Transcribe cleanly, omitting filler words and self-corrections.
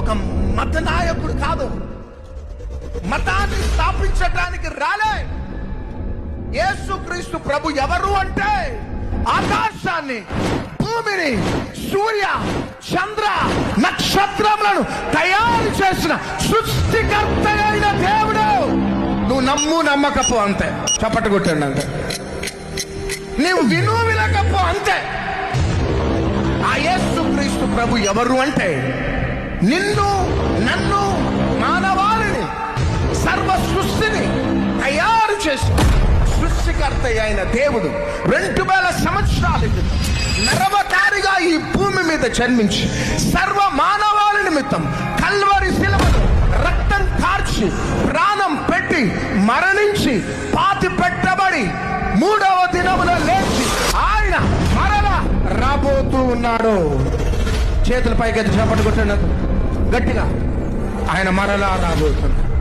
ఒక మత నాయకుడు కాదు, మతాన్ని స్థాపించడానికి రాలే. యేసుక్రీస్తు ప్రభు ఎవరు అంటే ఆకాశాన్ని, భూమిని, సూర్య చంద్ర నక్షత్రములను తయారు చేసిన సృష్టికర్త అయిన దేవుడు. నువ్వు నమ్ము నమ్మకపో అంతే, చప్పట కొట్టండి అంతే. నీవు విను వినకపో అంతే. ఆ యేసుక్రీస్తు ప్రభు ఎవరు అంటే నిన్ను, నన్ను, మానవాళిని, సర్వ సృష్టిని తయారు చేసి సృష్టికర్త అయిన దేవుడు 2000 సంవత్సరాల క్రితం నరవతారిగా ఈ భూమి మీద జన్మించి సర్వ మానవాళి నిమిత్తం కల్వరి శిలువలో రక్తం కార్చి ప్రాణం పెట్టి మరణించి పాతి పెట్టబడి 3వ దినమున లేచి ఆయన మరలా రాబోతూ ఉన్నాడు. చేతుల పైకి చప్పట్లు కొట్టండి గట్టిగా. ఆయన మరలా రాబోతున్నాడు.